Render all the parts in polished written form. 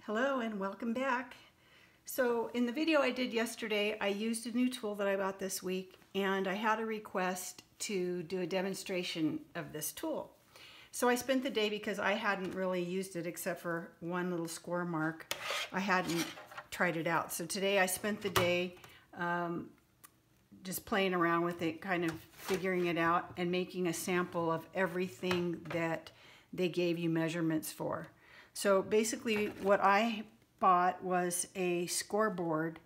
Hello and welcome back. So in the video I did yesterday, I used a new tool that I bought this week, and I had a request to do a demonstration of this tool. So I spent the day, because I hadn't really used it except for one little score mark, I hadn't tried it out. So today I spent the day just playing around with it, kind of figuring it out and making a sample of everything that they gave you measurements for. So basically what I bought was a scoreboard,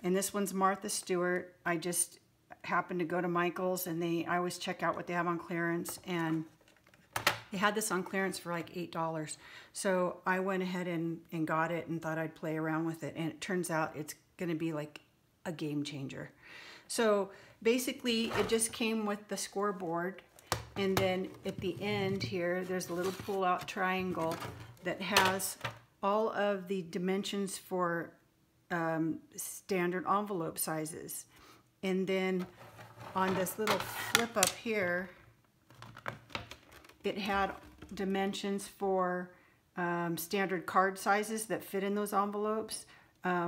and this one's Martha Stewart. I just happened to go to Michael's, and I always check out what they have on clearance, and they had this on clearance for like $8. So I went ahead and got it and thought I'd play around with it, and it turns out it's gonna be like a game changer. So basically it just came with the scoreboard, and then at the end here there's a little pull-out triangle that has all of the dimensions for standard envelope sizes. And then on this little flip up here, it had dimensions for standard card sizes that fit in those envelopes.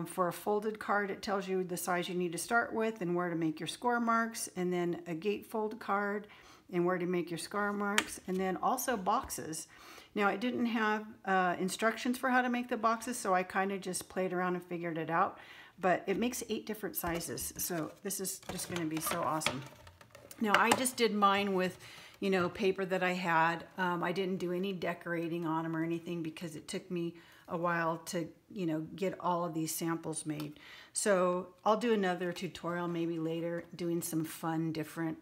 For a folded card, it tells you the size you need to start with and where to make your score marks, and then a gatefold card and where to make your score marks, and then also boxes. Now, it didn't have instructions for how to make the boxes, so I kind of just played around and figured it out. But it makes 8 different sizes, so this is just going to be so awesome. Now, I just did mine with, you know, paper that I had. I didn't do any decorating on them or anything because it took me a while to, you know, get all of these samples made. So I'll do another tutorial maybe later doing some fun, different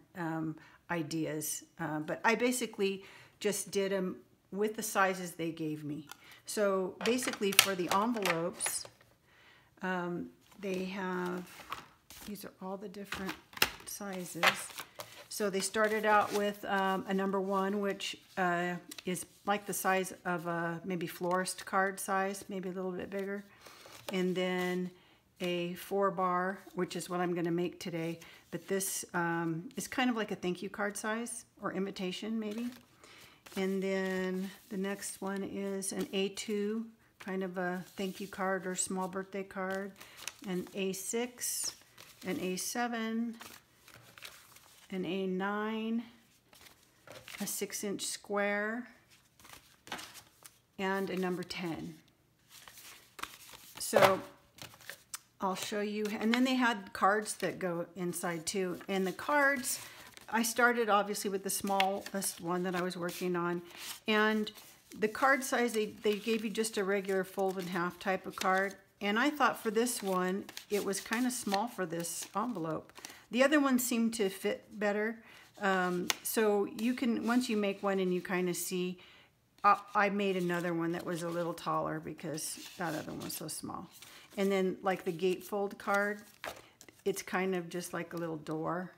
ideas. But I basically just did them with the sizes they gave me. So basically for the envelopes, they have, these are all the different sizes. So they started out with a number 1, which is like the size of a maybe florist card size, maybe a little bit bigger. And then a 4-bar, which is what I'm going to make today. But this is kind of like a thank you card size, or invitation maybe. And then the next one is an A2, kind of a thank you card or small birthday card. An A6, an A7, an A9, a 6-inch square, and a number 10. So I'll show you, and then they had cards that go inside too. And the cards, I started obviously with the smallest one that I was working on, and the card size, they gave you just a regular fold in half type of card, and I thought for this one it was kind of small for this envelope. The other one seemed to fit better, so you can, once you make one and you kind of see, I made another one that was a little taller because that other one was so small. And then like the gatefold card, it's kind of just like a little door.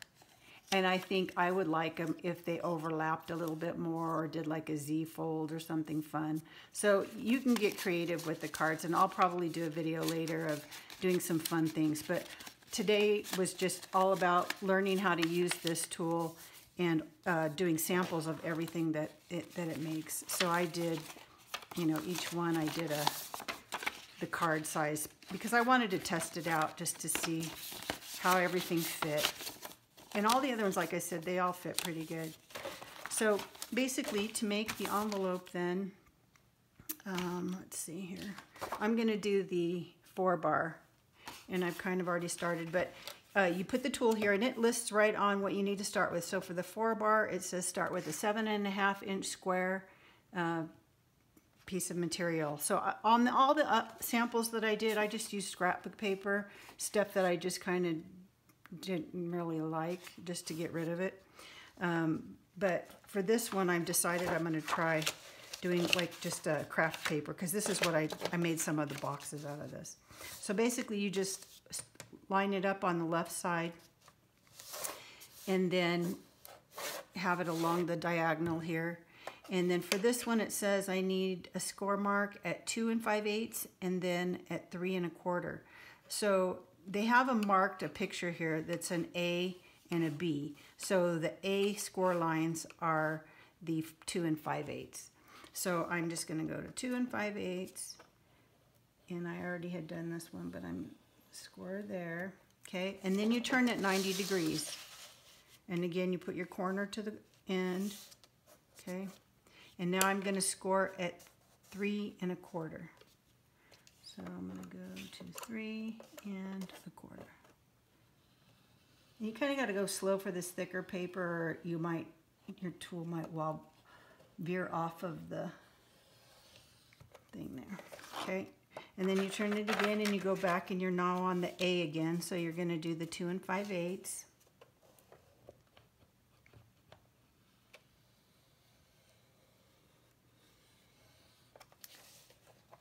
And I think I would like them if they overlapped a little bit more or did like a Z fold or something fun. So you can get creative with the cards, and I'll probably do a video later of doing some fun things. But today was just all about learning how to use this tool and doing samples of everything that it makes. So I did, you know, each one I did the card size because I wanted to test it out just to see how everything fit. And all the other ones, like I said, they all fit pretty good. So basically, to make the envelope then, let's see here. I'm going to do the 4-bar, and I've kind of already started. But you put the tool here, and it lists right on what you need to start with. So for the 4-bar, it says start with a 7.5-inch square piece of material. So on all the samples that I did, I just used scrapbook paper, stuff that I just kind of didn't really like, just to get rid of it. But for this one, I've decided I'm going to try doing like just a craft paper, because this is what I made some of the boxes out of this. So basically you just line it up on the left side and then have it along the diagonal here. And then for this one, it says I need a score mark at 2 5/8 and then at 3 1/4. So they have a picture here that's an A and a B. So the A score lines are the 2 5/8. So I'm just going to go to 2 5/8 And I already had done this one, but I'm score there. Okay, and then you turn it 90 degrees. And again, you put your corner to the end. Okay, and now I'm going to score at 3 1/4. So I'm going to go to 3 1/4. And you kind of got to go slow for this thicker paper, or you might, your tool might veer off of the thing there. Okay, and then you turn it again and you go back and you're now on the A again. So you're going to do the 2 5/8.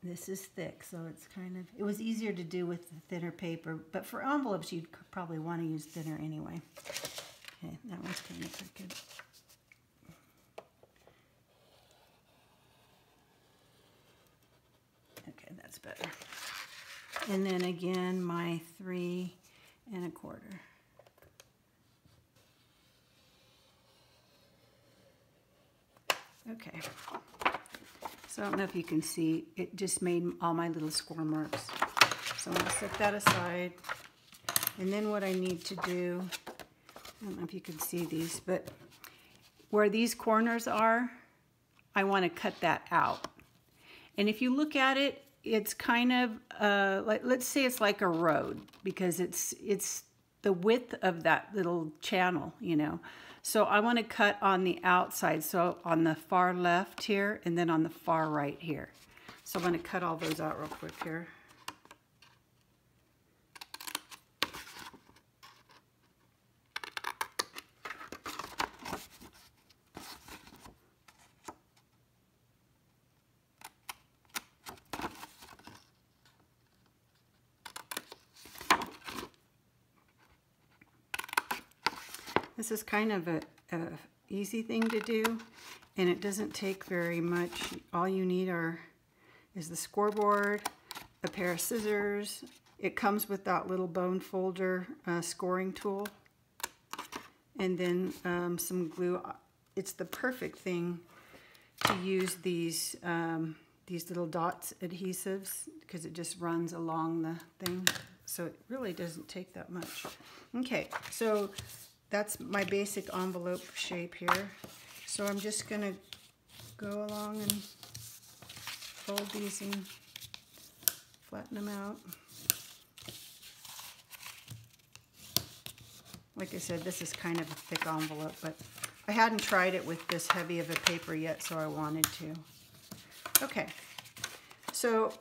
This is thick, so it's kind of, it was easier to do with the thinner paper, but for envelopes you'd probably want to use thinner anyway. Okay, that one's kind of crooked. Okay, that's better. And then again, my 3 1/4. Okay. So I don't know if you can see, it just made all my little score marks. So I'm going to set that aside. And then what I need to do, I don't know if you can see these, but where these corners are, I want to cut that out. And if you look at it, it's kind of, like, let's say it's like a road, because it's the width of that little channel, you know. So I want to cut on the outside, so on the far left here, and then on the far right here. So I'm going to cut all those out real quick here. This is kind of a easy thing to do, and it doesn't take very much. All you need is the scoreboard, a pair of scissors. It comes with that little bone folder scoring tool, and then some glue. It's the perfect thing to use these little dots adhesives, because it just runs along the thing, so it really doesn't take that much. Okay, so that's my basic envelope shape here. So I'm just going to go along and fold these and flatten them out. Like I said, this is kind of a thick envelope, but I hadn't tried it with this heavy of a paper yet, so I wanted to. Okay, so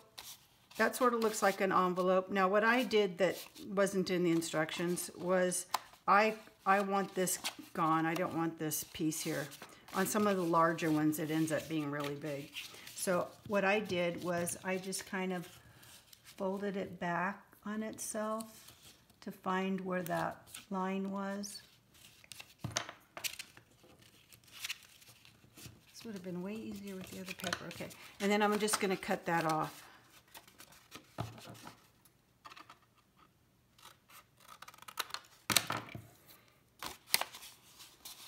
that sort of looks like an envelope. Now what I did that wasn't in the instructions was I want this gone. I don't want this piece here. On some of the larger ones, it ends up being really big. So what I did was I just kind of folded it back on itself to find where that line was. This would have been way easier with the other paper. Okay, and then I'm just going to cut that off.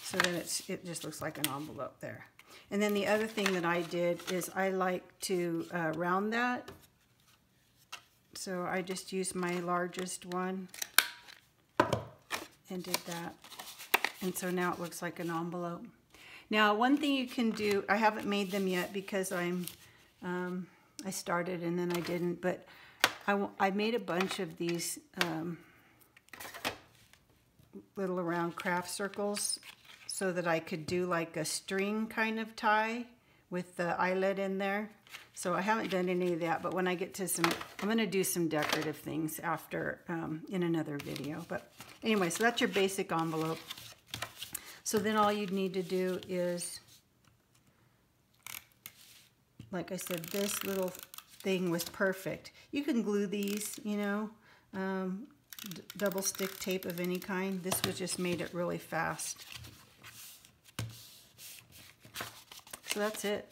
So then it just looks like an envelope there. And then the other thing that I did is I like to round that. So I just used my largest one and did that. And so now it looks like an envelope. Now one thing you can do, I haven't made them yet because I started and then I didn't, but I made a bunch of these little round craft circles, so that I could do like a string kind of tie with the eyelet in there. So I haven't done any of that, but when I get to some, I'm going to do some decorative things after in another video. But anyway, so that's your basic envelope. So then all you'd need to do is, like I said, this little thing was perfect. You can glue these, you know, double stick tape of any kind. This was just made it really fast. So that's it.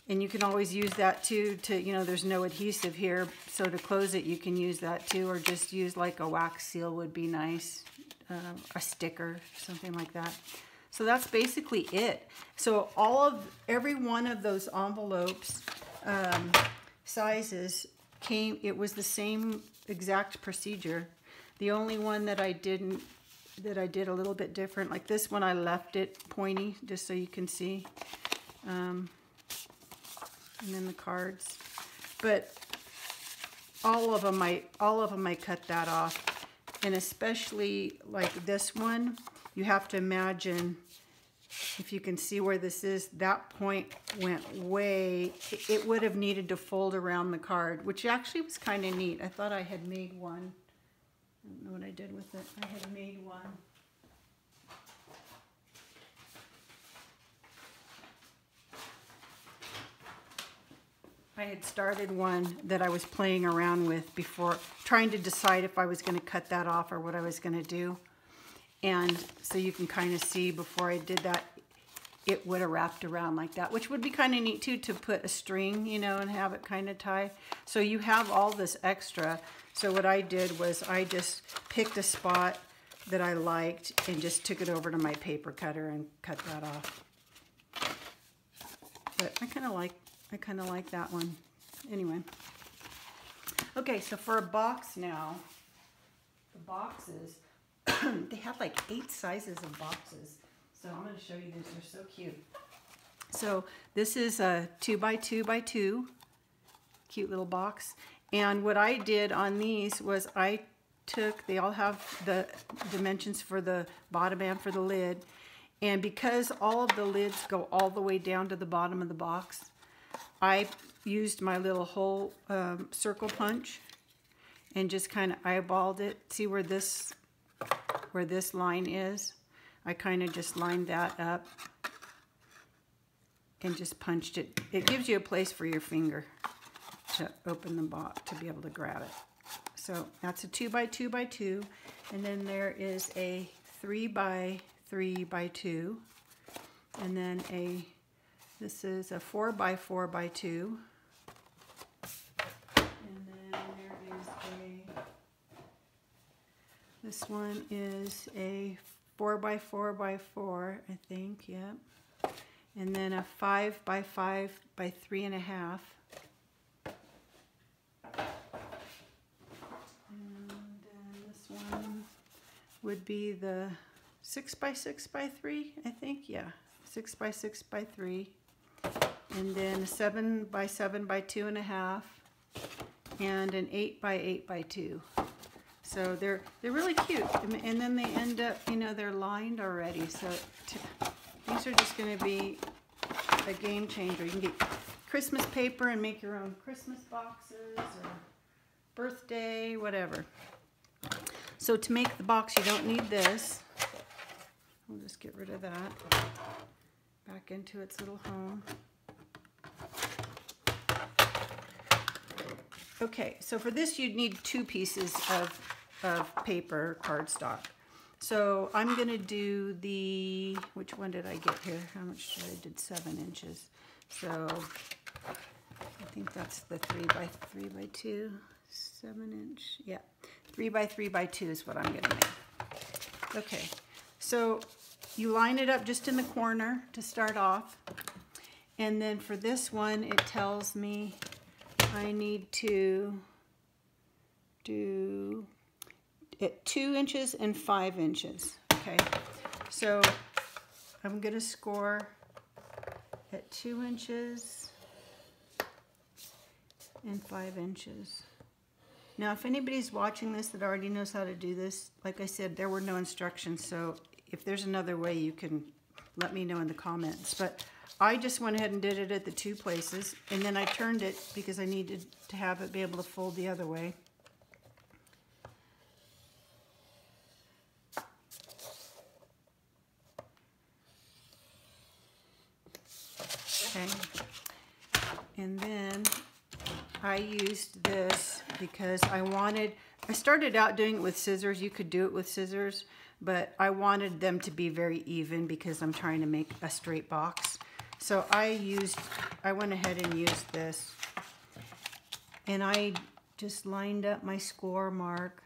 And you can always use that too to, you know, there's no adhesive here, so to close it you can use that too, or just use like a wax seal would be nice, a sticker, something like that. So that's basically it. So every one of those envelopes sizes came, it was the same exact procedure. The only one that I did a little bit different, like this one I left it pointy just so you can see. And then the cards. But all of them I cut that off. And especially like this one, you have to imagine, if you can see where this is, that point went way, it would have needed to fold around the card, which actually was kind of neat. I thought I had made one. I don't know what I did with it. I had made one. I had started one that I was playing around with before, trying to decide if I was going to cut that off or what I was going to do. And so you can kind of see before I did that, it would have wrapped around like that, which would be kind of neat too, to put a string, you know, and have it kind of tie. So you have all this extra. So what I did was I just picked a spot that I liked and just took it over to my paper cutter and cut that off. But I kind of like that one. Anyway. Okay, so for a box now, the boxes, they have like 8 sizes of boxes. So I'm going to show you these. They're so cute. So this is a 2x2x2 cute little box. And what I did on these was I took, they all have the dimensions for the bottom and for the lid. And because all of the lids go all the way down to the bottom of the box, I used my little hole circle punch and just kind of eyeballed it. See where this line is? I kind of just lined that up and just punched it. It gives you a place for your finger to open the box, to be able to grab it. So that's a 2x2x2, and then there is a 3x3x2, and then this is a 4x4x2, and then there is this one is a 4x4x4, I think, yep. And then a 5x5x3.5. And then this one would be the 6x6x3, I think, yeah. 6x6x3. And then a 7x7x2.5. And an 8x8x2. So they're really cute, and then they end up, you know, they're lined already. So these are just going to be a game changer. You can get Christmas paper and make your own Christmas boxes or birthday, whatever. So to make the box, you don't need this. We'll just get rid of that. Back into its little home. Okay, so for this you'd need 2 pieces of paper cardstock. So I'm going to do the, which one did I get here? How much did I did 7 inches. So I think that's the 3x3x2, 7-inch. Yeah, 3x3x2 is what I'm going to make. Okay, so you line it up just in the corner to start off. And then for this one, it tells me I need to do it 2 inches and 5 inches. Okay, so I'm going to score at 2 inches and 5 inches. Now, if anybody's watching this that already knows how to do this, like I said, there were no instructions, so if there's another way, you can let me know in the comments. But I just went ahead and did it at the 2 places, and then I turned it because I needed to have it be able to fold the other way. Okay, and then I used this because I started out doing it with scissors. You could do it with scissors, but I wanted them to be very even because I'm trying to make a straight box. So I went ahead and used this, and I just lined up my score mark.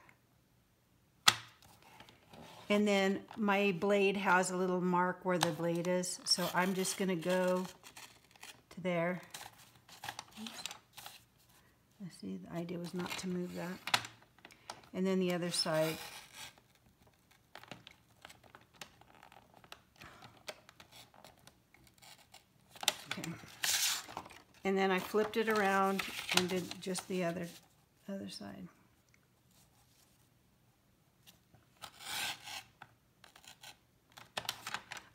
And then my blade has a little mark where the blade is, so I'm just going to go to there. See, the idea was not to move that. And then the other side. Okay. And then I flipped it around and did just the other side.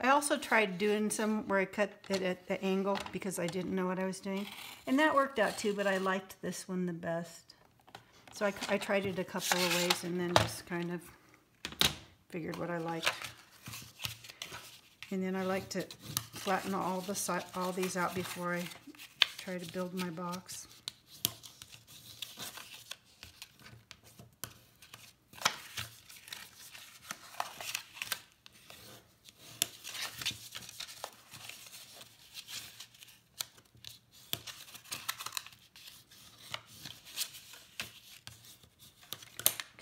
I also tried doing some where I cut it at the angle because I didn't know what I was doing. And that worked out too, but I liked this one the best. So I tried it a couple of ways and then just kind of figured what I liked. And then I like to flatten all these out before I try to build my box.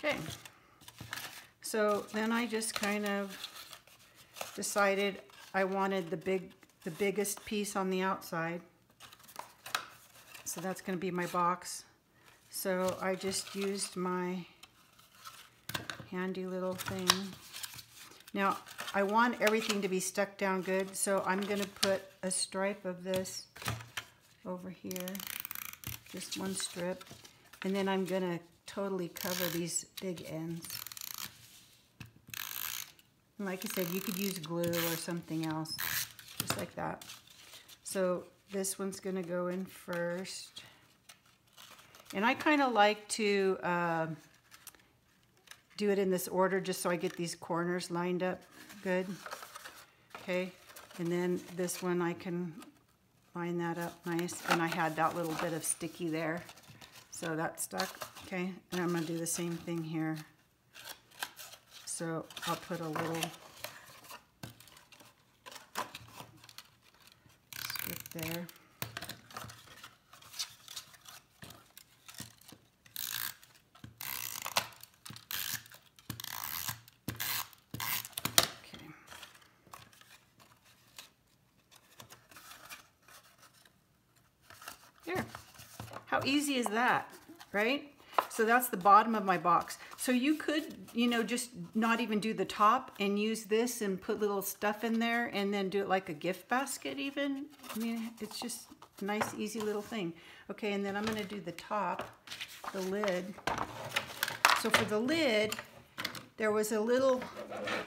Okay, so then I just kind of decided I wanted the biggest piece on the outside. So that's going to be my box. So I just used my handy little thing. Now I want everything to be stuck down good, so I'm going to put a stripe of this over here, just one strip, and then I'm going to totally cover these big ends. And like I said, you could use glue or something else, just like that. So this one's going to go in first. And I kind of like to do it in this order just so I get these corners lined up good. Okay, and then this one I can line that up nice. And I had that little bit of sticky there, so that stuck. Okay, and I'm going to do the same thing here. So I'll put a little strip there. Okay. There. How easy is that, right? So that's the bottom of my box. So you could, you know, just not even do the top and use this and put little stuff in there and then do it like a gift basket even. I mean, it's just a nice, easy little thing. Okay, and then I'm gonna do the top, the lid. So for the lid, there was a little,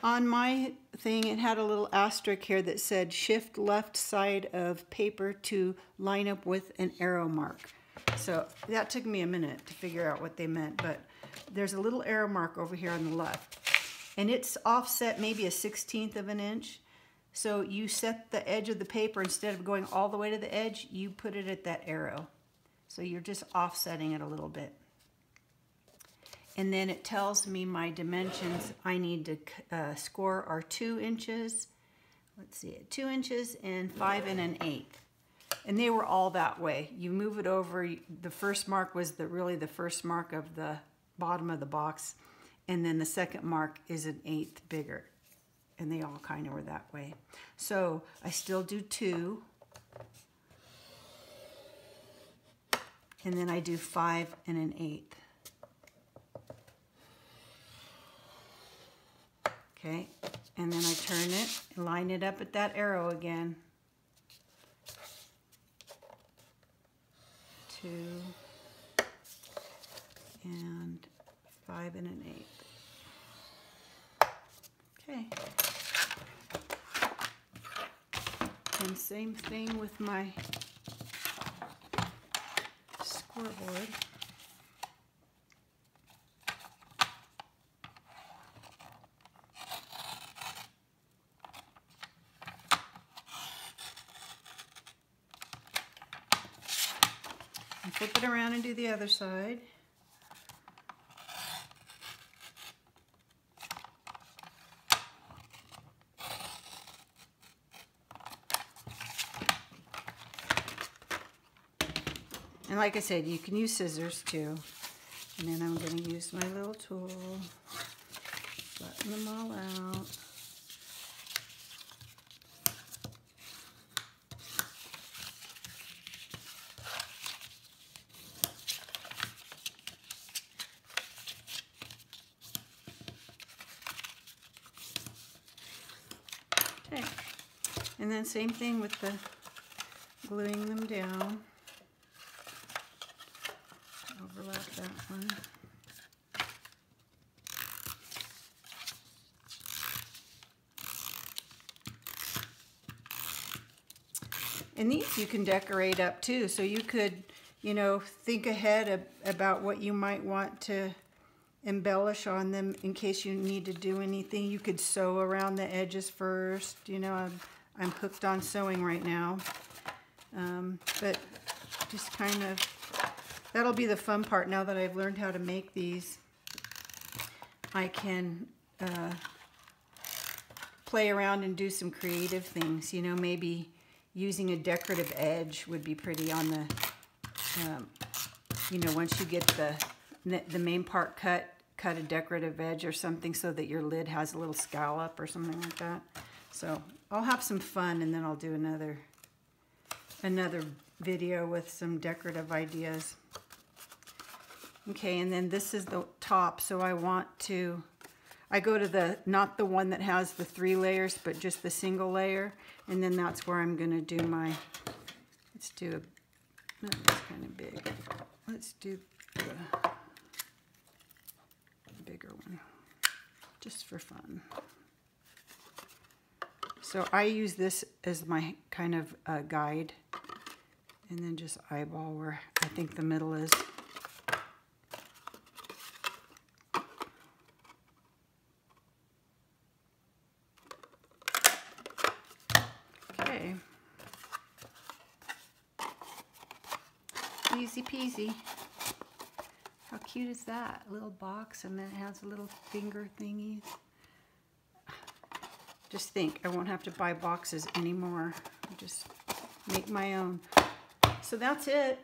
on my thing, it had a little asterisk here that said shift left side of paper to line up with an arrow mark. So that took me a minute to figure out what they meant, but there's a little arrow mark over here on the left, and it's offset maybe 1/16 of an inch. So you set the edge of the paper, instead of going all the way to the edge, you put it at that arrow. So you're just offsetting it a little bit. And then it tells me my dimensions. I need to score are 2 inches. Let's see, 2 inches and 5 1/8. And they were all that way. You move it over, the first mark was really the first mark of the bottom of the box, and then the second mark is 1/8 bigger. And they all kind of were that way. So I still do 2. And then I do 5 1/8. Okay, and then I turn it and line it up at that arrow again. 2 and 5 1/8. Okay. And same thing with my scoreboard. And flip it around and do the other side. And like I said, you can use scissors too. And then I'm going to use my little tool, flatten them all out. And then same thing with the gluing them down. Overlap that one. And these you can decorate up too, so you could, you know, think ahead about what you might want to embellish on them in case you need to do anything. You could sew around the edges first. You know, I'm hooked on sewing right now. But just kind of, that'll be the fun part now that I've learned how to make these. I can play around and do some creative things, you know, maybe using a decorative edge would be pretty on the, you know, once you get the main part cut a decorative edge or something so that your lid has a little scallop or something like that. So I'll have some fun, and then I'll do another video with some decorative ideas. Okay, and then this is the top, so I go to not the one that has the 3 layers, but just the single layer, and then that's where I'm gonna do my, let's do that's kind of big. Let's do the bigger one, just for fun. So I use this as my kind of guide, and then just eyeball where I think the middle is. Okay. Easy peasy. How cute is that? A little box, and then it has a little finger thingy. Just think, I won't have to buy boxes anymore. I just make my own. So that's it.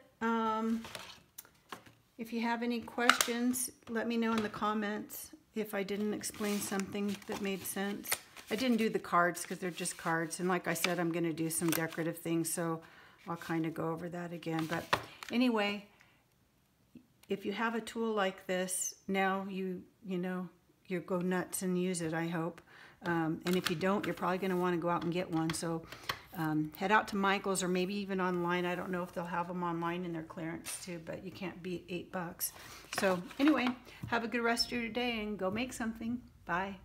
If you have any questions, let me know in the comments if I didn't explain something that made sense. I didn't do the cards because they're just cards. And like I said, I'm going to do some decorative things, so I'll kind of go over that again. But anyway, if you have a tool like this, now you go nuts and use it, I hope. And if you don't, you're probably going to want to go out and get one. So head out to Michael's, or maybe even online. I don't know if they'll have them online in their clearance too, but you can't beat $8. So anyway, have a good rest of your day and go make something. Bye.